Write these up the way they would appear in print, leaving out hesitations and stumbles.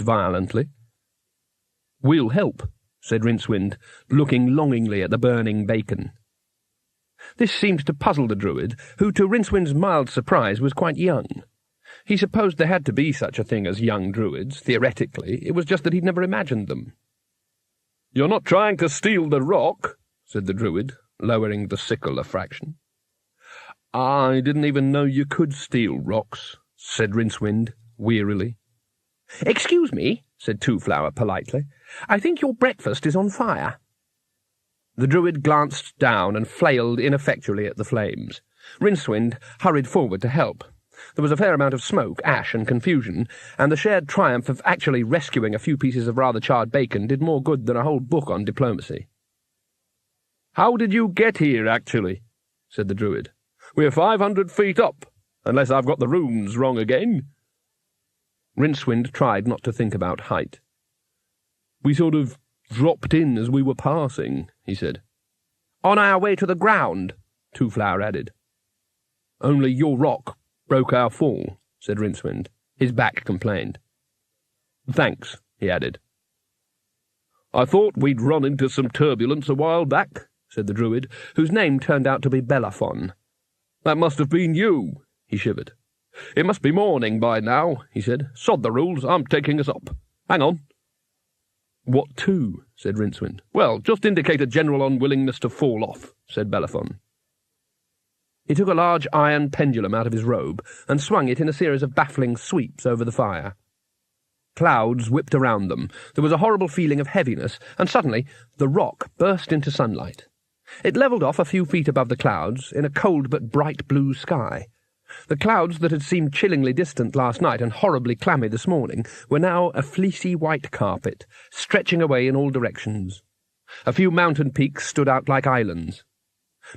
violently. "We'll help," said Rincewind, looking longingly at the burning bacon. This seemed to puzzle the Druid, who, to Rincewind's mild surprise, was quite young. He supposed there had to be such a thing as young Druids, theoretically. It was just that he'd never imagined them. "You're not trying to steal the rock," said the Druid, lowering the sickle a fraction. "I didn't even know you could steal rocks," said Rincewind, wearily. "Excuse me," said Twoflower politely. "I think your breakfast is on fire." The Druid glanced down and flailed ineffectually at the flames. Rincewind hurried forward to help. There was a fair amount of smoke, ash, and confusion, and the shared triumph of actually rescuing a few pieces of rather charred bacon did more good than a whole book on diplomacy. "How did you get here, actually?" said the Druid. "We're 500 feet up, unless I've got the runes wrong again." Rincewind tried not to think about height. "We sort of dropped in as we were passing," he said. "On our way to the ground," Twoflower added. "Only your rock broke our fall," said Rincewind. His back complained. "Thanks," he added. "I thought we'd run into some turbulence a while back," said the Druid, whose name turned out to be Bellerophon. "That must have been you," he shivered. "It must be morning by now," he said. "Sod the rules, I'm taking us up. Hang on." "What to?" said Rincewind. "Well, just indicate a general unwillingness to fall off," said Bellerophon. He took a large iron pendulum out of his robe and swung it in a series of baffling sweeps over the fire. Clouds whipped around them. There was a horrible feeling of heaviness, and suddenly the rock burst into sunlight. It levelled off a few feet above the clouds in a cold but bright blue sky. The clouds that had seemed chillingly distant last night and horribly clammy this morning were now a fleecy white carpet, stretching away in all directions. A few mountain peaks stood out like islands.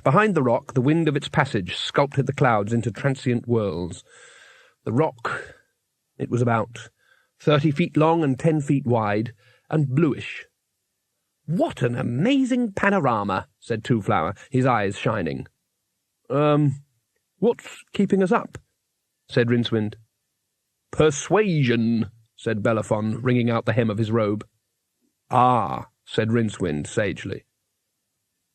Behind the rock, the wind of its passage sculpted the clouds into transient whirls. The rock, it was about 30 feet long and 10 feet wide, and bluish. "What an amazing panorama," said Twoflower, his eyes shining. What's keeping us up?" said Rincewind. "Persuasion," said Bellerophon, wringing out the hem of his robe. "Ah," said Rincewind sagely.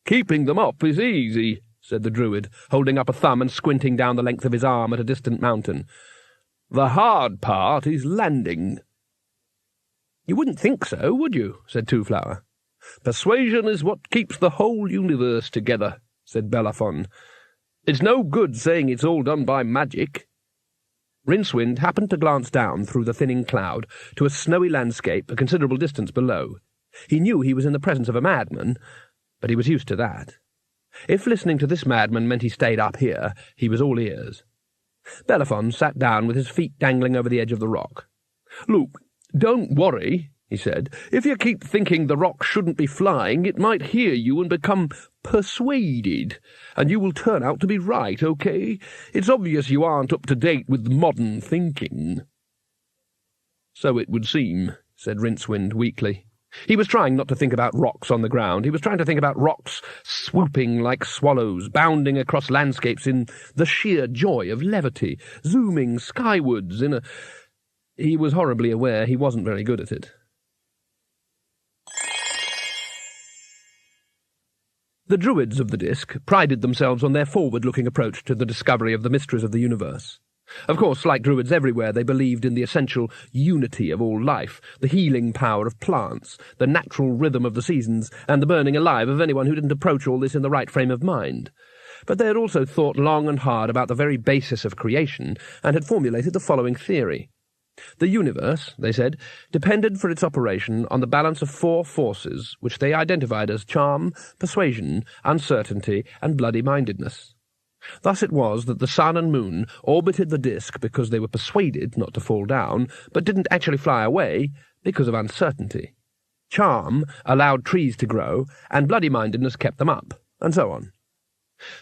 "Keeping them up is easy," said the Druid, holding up a thumb and squinting down the length of his arm at a distant mountain. "The hard part is landing." "You wouldn't think so, would you?" said Twoflower. "Persuasion is what keeps the whole universe together," said Bellerophon. "It's no good saying it's all done by magic." Rincewind happened to glance down through the thinning cloud to a snowy landscape a considerable distance below. He knew he was in the presence of a madman, but he was used to that. If listening to this madman meant he stayed up here, he was all ears. Bellerophon sat down with his feet dangling over the edge of the rock. "Look, don't worry," he said. "If you keep thinking the rock shouldn't be flying, it might hear you and become persuaded, and you will turn out to be right, okay? It's obvious you aren't up to date with modern thinking." "So it would seem," said Rincewind weakly. He was trying not to think about rocks on the ground. He was trying to think about rocks swooping like swallows, bounding across landscapes in the sheer joy of levity, zooming skywards in a... He was horribly aware he wasn't very good at it. The Druids of the Disk prided themselves on their forward-looking approach to the discovery of the mysteries of the universe. Of course, like Druids everywhere, they believed in the essential unity of all life, the healing power of plants, the natural rhythm of the seasons, and the burning alive of anyone who didn't approach all this in the right frame of mind. But they had also thought long and hard about the very basis of creation, and had formulated the following theory. The universe, they said, depended for its operation on the balance of 4 forces which they identified as charm, persuasion, uncertainty, and bloody-mindedness. Thus it was that the sun and moon orbited the disk because they were persuaded not to fall down, but didn't actually fly away because of uncertainty. Charm allowed trees to grow, and bloody-mindedness kept them up, and so on.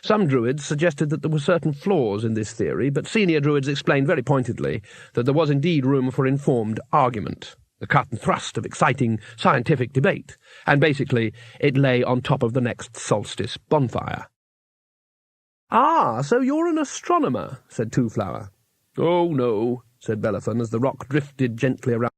Some Druids suggested that there were certain flaws in this theory, but senior Druids explained very pointedly that there was indeed room for informed argument, the cut and thrust of exciting scientific debate, and basically it lay on top of the next solstice bonfire. "Ah, so you're an astronomer," said Twoflower. "Oh, no," said Bellerophon, as the rock drifted gently around